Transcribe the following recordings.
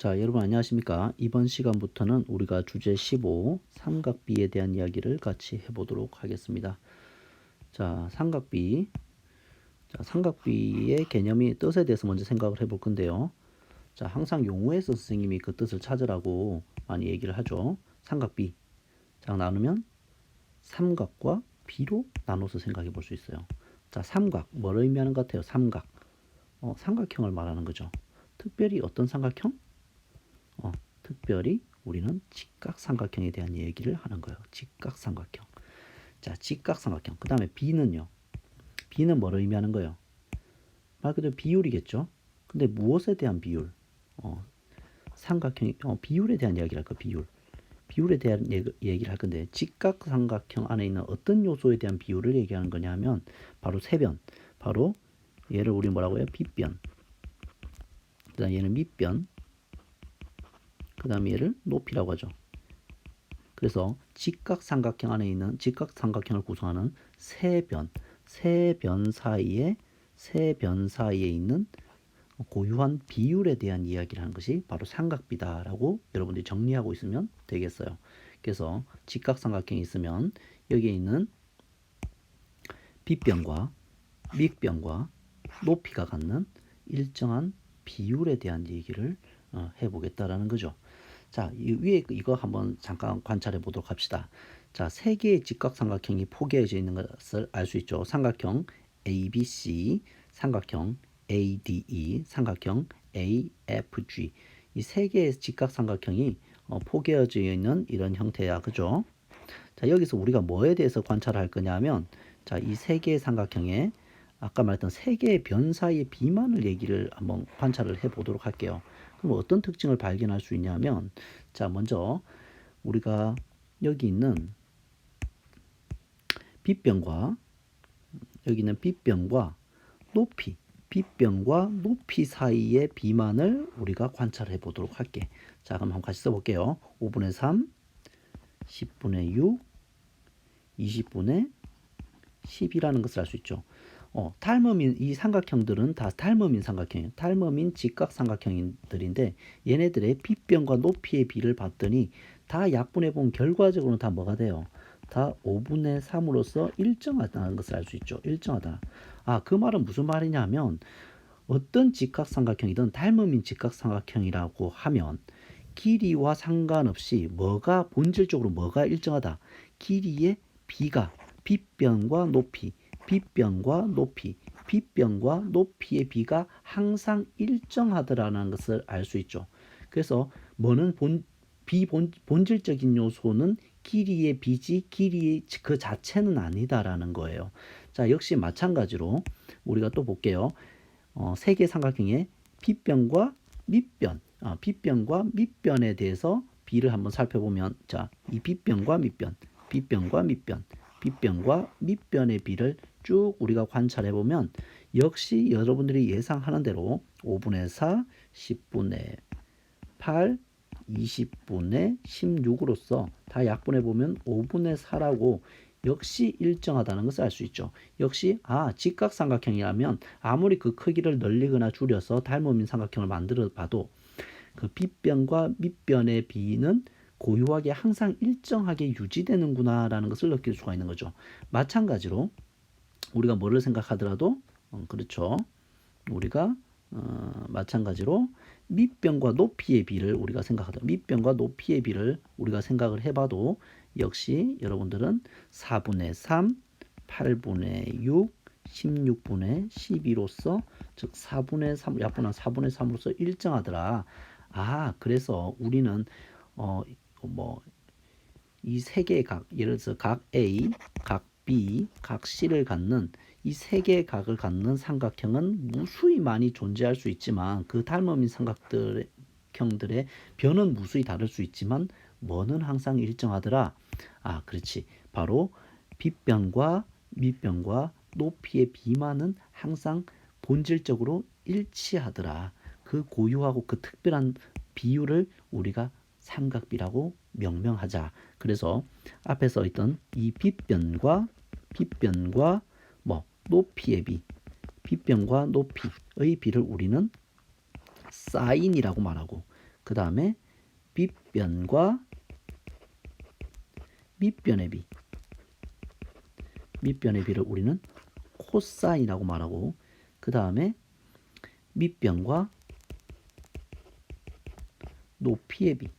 자, 여러분 안녕하십니까? 이번 시간부터는 우리가 주제 15 삼각비에 대한 이야기를 같이 해보도록 하겠습니다. 자, 삼각비. 자, 삼각비의 개념이 뜻에 대해서 먼저 생각을 해볼 건데요. 자, 항상 용어에서 선생님이 그 뜻을 찾으라고 많이 얘기를 하죠. 삼각비. 자, 나누면 삼각과 비로 나눠서 생각해 볼 수 있어요. 자, 삼각. 뭐를 의미하는 것 같아요? 삼각. 삼각형을 말하는 거죠. 특별히 어떤 삼각형? 특별히 우리는 직각삼각형에 대한 얘기를 하는 거예요. 직각삼각형. 자, 직각삼각형. 그 다음에 비는요. 비는 뭐를 의미하는 거예요? 말 그대로 비율이겠죠. 근데 무엇에 대한 비율? 삼각형, 비율에 대한 이야기를 할 거예요. 비율. 비율에 대한 얘기를 할 건데, 직각삼각형 안에 있는 어떤 요소에 대한 비율을 얘기하는 거냐면 바로 세변. 바로 얘를 우리 뭐라고 해요? 빗변. 그 다음 얘는 밑변. 그 다음에 얘를 높이라고 하죠. 그래서 직각삼각형 안에 있는 직각삼각형을 구성하는 세 변 사이에 있는 고유한 비율에 대한 이야기를 하는 것이 바로 삼각비다라고 여러분들이 정리하고 있으면 되겠어요. 그래서 직각삼각형이 있으면 여기에 있는 빗변과 밑변과 높이가 갖는 일정한 비율에 대한 얘기를 해보겠다라는 거죠. 자, 이 위에 이거 한번 잠깐 관찰해 보도록 합시다. 자, 세 개의 직각삼각형이 포개어져 있는 것을 알 수 있죠. 삼각형 ABC, 삼각형 ADE, 삼각형 AFG. 이 세 개의 직각삼각형이 포개어져 있는 이런 형태야. 그죠? 자, 여기서 우리가 뭐에 대해서 관찰할 거냐면, 자, 이 세 개의 삼각형에 아까 말했던 세 개의 변 사이의 비만을 얘기를 한번 관찰을 해 보도록 할게요. 그럼 어떤 특징을 발견할 수 있냐면, 자, 먼저 우리가 여기 있는 빗변과 여기 있는 빗변과 높이, 빗변과 높이 사이의 비만을 우리가 관찰해 보도록 할게. 자, 그럼 한번 같이 써볼게요. 5분의 3, 10분의 6, 20분의 10이라는 것을 알 수 있죠. 탈머민 이 삼각형들은 다 탈머민 삼각형이에요. 탈머민 직각삼각형들인데 얘네들의 빗변과 높이의 비를 봤더니 다 약분해 보면 결과적으로는 다 뭐가 돼요? 다 5분의 3으로서 일정하다는 것을 알 수 있죠. 일정하다. 그 말은 무슨 말이냐면 어떤 직각삼각형이든 탈머민 직각삼각형이라고 하면 길이와 상관없이 뭐가 본질적으로 뭐가 일정하다. 길이의 비가 빗변과 높이, 빗변과 높이, 빗변과 높이의 비가 항상 일정하더라는 것을 알 수 있죠. 그래서 뭐는 본질적인 요소는 길이의 비지 길이의 그 자체는 아니다라는 거예요. 자, 역시 마찬가지로 우리가 또 볼게요. 세 개의 삼각형의 빗변과 밑변, 빗변과 밑변에 대해서 비를 한번 살펴보면, 자, 이 빗변과 밑변, 빗변과 밑변, 빗변과 밑변의 비를 쭉 우리가 관찰해 보면 역시 여러분들이 예상하는 대로 5분의 4, 10분의 8, 20분의 16으로서 다 약분해 보면 5분의 4라고 역시 일정하다는 것을 알 수 있죠. 역시 직각삼각형이라면 아무리 그 크기를 늘리거나 줄여서 닮음인 삼각형을 만들어 봐도 그 빗변과 밑변의 비는 고유하게 항상 일정하게 유지되는구나 라는 것을 느낄 수가 있는 거죠. 마찬가지로 우리가 뭐를 생각하더라도 그렇죠. 우리가 마찬가지로 밑변과 높이의 비를 우리가 생각하다. 밑변과 높이의 비를 우리가 생각을 해봐도 역시 여러분들은 4분의 3, 8분의 6, 16분의 12로서 즉 4분의 3, 약분한 4분의 3으로서 일정하더라. 그래서 우리는 이 세 개의 각, 예를 들어서 각 A, 각 B, 각 C를 갖는 이 세 개의 각을 갖는 삼각형은 무수히 많이 존재할 수 있지만 그 닮음인 삼각형들의 변은 무수히 다를 수 있지만 뭐는 항상 일정하더라. 그렇지. 바로 빗변과 밑변과 높이의 비만은 항상 본질적으로 일치하더라. 그 고유하고 그 특별한 비율을 우리가 삼각비라고 명명하자. 그래서 앞에 써 있던 이 빗변과 높이의 비, 빗변과 높이의 비를 우리는 사인이라고 말하고, 그 다음에 빗변과 밑변의 비. 밑변의 비를 우리는 코사인이라고 말하고, 그 다음에 밑변과 높이의 비.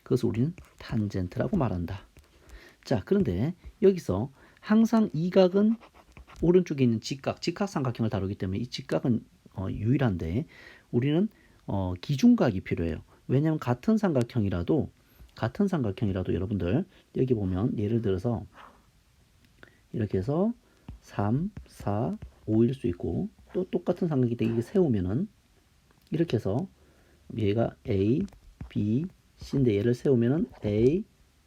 그것을 우리는 탄젠트라고 말한다. 자, 그런데 여기서 항상 이 각은 오른쪽에 있는 직각삼각형을 다루기 때문에 이 직각은 유일한데 우리는 기준각이 필요해요. 왜냐하면 같은 삼각형이라도 여러분들 여기 보면 예를 들어서 이렇게 해서 3, 4, 5일 수 있고, 또 똑같은 삼각인데 이게 세우면은 이렇게 해서 얘가 A, B, C인데 얘를 세우면은 A,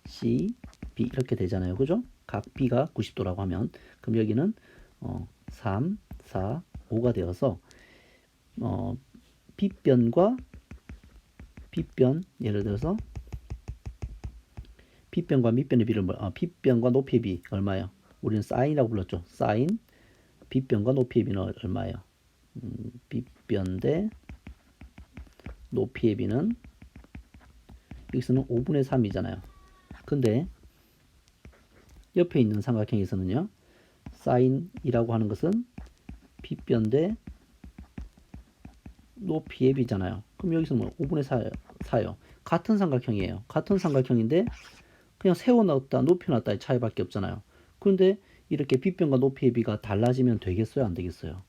C, B 이렇게 되잖아요. 그죠? 각 B가 90도라고 하면 그럼 여기는 3, 4, 5가 되어서 B변과 B변, 예를 들어서 B변과 밑변의 비를 B변과 높이의 비 얼마예요? 우리는 사인이라고 불렀죠. 사인 B변과 높이의 비는 얼마예요? B변 대 높이의 비는 여기서는 5분의 3이잖아요. 근데 옆에 있는 삼각형에서는요, 사인이라고 하는 것은 B변 대 높이의 비잖아요. 그럼 여기서는 5분의 4요. 같은 삼각형이에요. 같은 삼각형인데 그냥 세워놨다 높여놨다의 차이밖에 없잖아요. 그런데 이렇게 B변과 높이의 비가 달라지면 되겠어요? 안 되겠어요?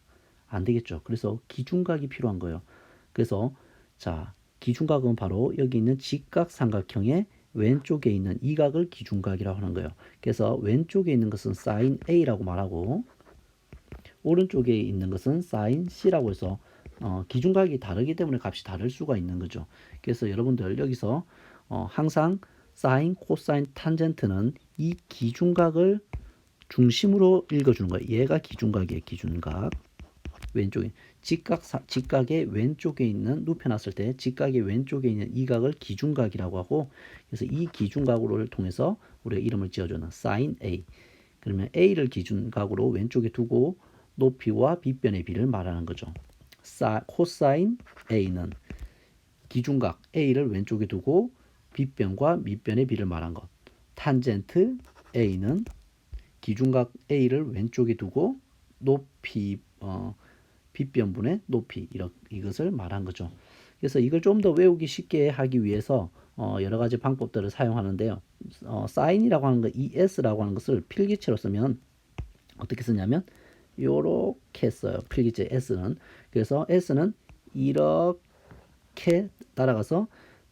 안 되겠죠. 그래서 기준각이 필요한 거예요. 그래서 자, 기준각은 바로 여기 있는 직각삼각형의 왼쪽에 있는 이 각을 기준각이라고 하는 거예요. 그래서 왼쪽에 있는 것은 sin A라고 말하고 오른쪽에 있는 것은 sin C라고 해서 기준각이 다르기 때문에 값이 다를 수가 있는 거죠. 그래서 여러분들 여기서 항상 사인, 코사인, 탄젠트는 이 기준각을 중심으로 읽어주는 거예요. 얘가 기준각이에요. 기준각. 왼쪽에 직각의 왼쪽에 있는 눕혀놨을 때 직각의 왼쪽에 있는 이 각을 기준각이라고 하고, 그래서 이 기준각으로를 통해서 우리가 이름을 지어주는 sin A. 그러면 A를 기준각으로 왼쪽에 두고 높이와 빗변의 비를 말하는 거죠. 코사인 A는 기준각 A를 왼쪽에 두고 빗변과 밑변의 비를 말한 것. 탄젠트 A는 기준각 A를 왼쪽에 두고 높이 빗변분의 높이 이것을 말한 거죠. 그래서 이걸 좀 더 외우기 쉽게 하기 위해서 여러 가지 방법들을 사용하는데요. 사인이라고 하는 것, ES라고 하는 것을 필기체로 쓰면 어떻게 쓰냐면 요렇게 써요. 필기체 S는. 그래서 S는 이렇게 따라가서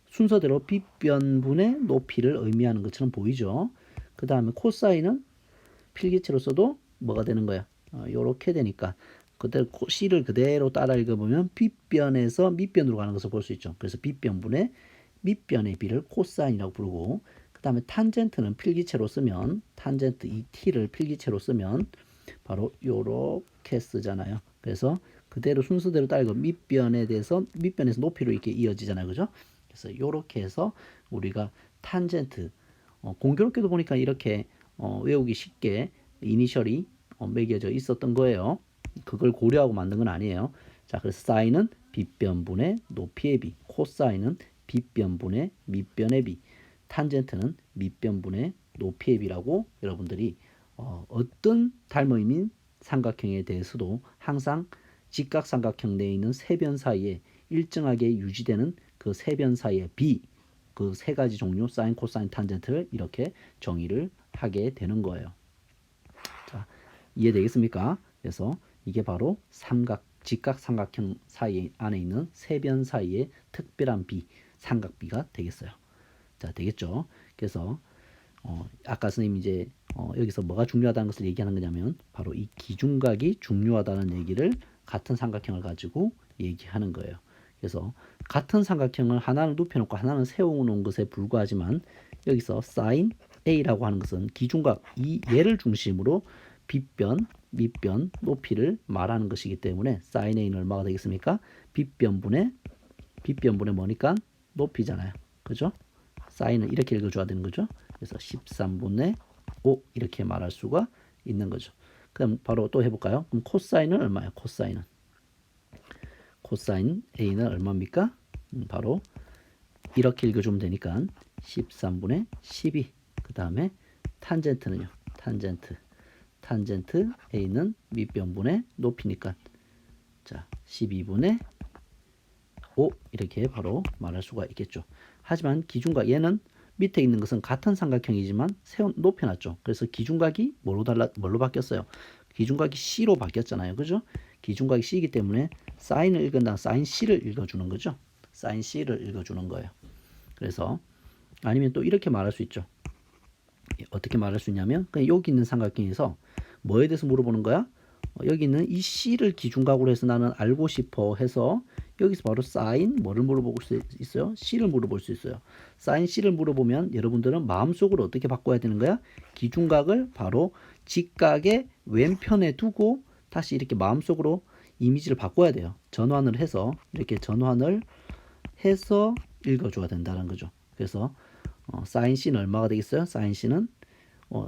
순서대로 빗변분의 높이를 의미하는 것처럼 보이죠. 그 다음에 코사인은 필기체로 써도 뭐가 되는 거야? 요렇게 되니까 그대로 C를 그대로 따라 읽어보면 빗변에서 밑변으로 가는 것을 볼 수 있죠. 그래서 빗변분의 밑변의 비를 코사인이라고 부르고, 그 다음에 탄젠트는 필기체로 쓰면 탄젠트 이 T를 필기체로 쓰면 바로 요렇게 쓰잖아요. 그래서 그대로 순서대로 따라 읽어 밑변에 대해서 밑변에서 높이로 이렇게 이어지잖아요. 그죠? 그래서 요렇게 해서 우리가 탄젠트 공교롭게도 보니까 이렇게 외우기 쉽게 이니셜이 매겨져 있었던 거예요. 그걸 고려하고 만든 건 아니에요. 자, 그래서 사인은 빗변분의 높이의 비, 코사인은 빗변분의 밑변의 비, 탄젠트는 밑변분의 높이의 비라고 여러분들이 어떤 닮음인 삼각형에 대해서도 항상 직각삼각형 내에 있는 세 변 사이에 일정하게 유지되는 그 세 변 사이의 비, 그 세 가지 종류 사인, 코사인, 탄젠트를 이렇게 정의를 하게 되는 거예요. 자, 이해되겠습니까? 그래서 이게 바로 직각삼각형 사이 안에 있는 세 변 사이의 특별한 비, 삼각비가 되겠어요. 자, 되겠죠? 그래서 아까 선생님이 이제 여기서 뭐가 중요하다는 것을 얘기하는 거냐면 바로 이 기준각이 중요하다는 얘기를 같은 삼각형을 가지고 얘기하는 거예요. 그래서 같은 삼각형을 하나는 눕혀놓고 하나는 세워놓은 것에 불과하지만 여기서 sin A라고 하는 것은 기준각 이 얘를 중심으로 빗변, 밑변, 높이를 말하는 것이기 때문에 sin A는 얼마가 되겠습니까? 빗변분의 뭐니까 높이잖아요. 그죠? 사인은 이렇게 읽어줘야 되는 거죠. 그래서 13분의 5 이렇게 말할 수가 있는 거죠. 그럼 바로 또 해볼까요? 그럼 코사인은 얼마예요? 코사인 A는 얼마입니까? 바로 이렇게 읽어주면 되니까 13분의 12. 그 다음에 탄젠트는요. 탄젠트 A는 밑변분의 높이니까 자 12분의 5 이렇게 바로 말할 수가 있겠죠. 하지만 기준각 얘는 밑에 있는 것은 같은 삼각형이지만 높여놨죠. 그래서 기준각이 뭘로 바뀌었어요? 기준각이 C로 바뀌었잖아요. 그죠? 기준각이 C이기 때문에 사인을 읽은다 사인 C를 읽어주는 거죠. 사인 C를 읽어주는 거예요. 그래서 아니면 또 이렇게 말할 수 있죠. 어떻게 말할 수 있냐면 그냥 여기 있는 삼각형에서 뭐에 대해서 물어보는 거야? 여기 있는 이 C를 기준각으로 해서 나는 알고 싶어 해서 여기서 바로 사인 뭐를 물어볼 수 있어요? C를 물어볼 수 있어요. 사인 C를 물어보면 여러분들은 마음속으로 어떻게 바꿔야 되는 거야? 기준각을 바로 직각의 왼편에 두고 다시 이렇게 마음속으로 이미지를 바꿔야 돼요. 전환을 해서 이렇게 전환을 해서 읽어줘야 된다는 거죠. 그래서 사인 C는 얼마가 되겠어요? 사인 C는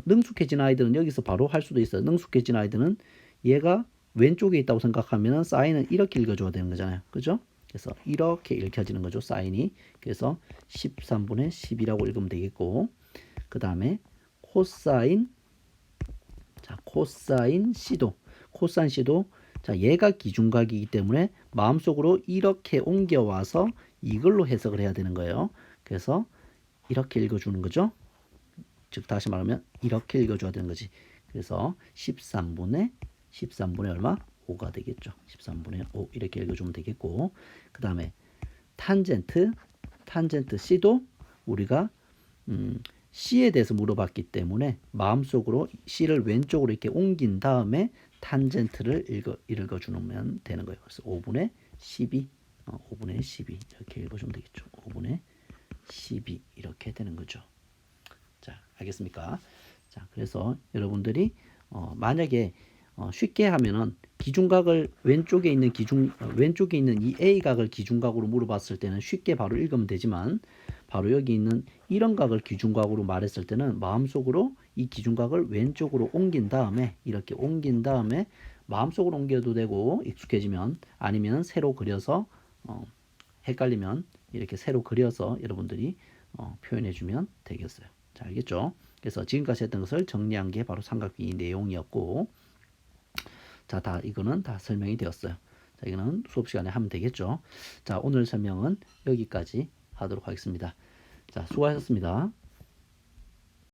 능숙해진 아이들은 여기서 바로 할 수도 있어요. 능숙해진 아이들은 얘가 왼쪽에 있다고 생각하면 사인은 이렇게 읽어줘야 되는 거잖아요. 그죠? 그래서 이렇게 읽혀지는 거죠. 사인이. 그래서 13분의 10이라고 읽으면 되겠고 그 다음에 코사인 자 코사인 C도 자 얘가 기준각이기 때문에 마음속으로 이렇게 옮겨와서 이걸로 해석을 해야 되는 거예요. 그래서 이렇게 읽어주는 거죠. 즉 다시 말하면 이렇게 읽어줘야 되는 거지. 그래서 13분의 얼마? 5가 되겠죠. 13분의 5 이렇게 읽어주면 되겠고 그 다음에 탄젠트 C도 우리가 C에 대해서 물어봤기 때문에 마음속으로 C를 왼쪽으로 이렇게 옮긴 다음에 탄젠트를 읽어주면 되는 거예요. 그래서 5분의 12 5분의 12 이렇게 읽어주면 되겠죠. 5분의 12 이렇게 되는 거죠. 자, 알겠습니까? 자, 그래서 여러분들이 만약에 쉽게 하면은 기준각을 왼쪽에 있는 이 A각을 기준각으로 물어봤을 때는 쉽게 바로 읽으면 되지만 바로 여기 있는 이런 각을 기준각으로 말했을 때는 마음속으로 이 기준각을 왼쪽으로 옮긴 다음에 이렇게 옮긴 다음에 마음속으로 옮겨도 되고 익숙해지면 아니면 새로 그려서 헷갈리면 이렇게 새로 그려서 여러분들이 표현해 주면 되겠어요. 자, 알겠죠? 그래서 지금까지 했던 것을 정리한 게 바로 삼각비 내용이었고 자, 이거는 다 설명이 되었어요. 자, 이거는 수업 시간에 하면 되겠죠? 자, 오늘 설명은 여기까지 하도록 하겠습니다. 자, 수고하셨습니다.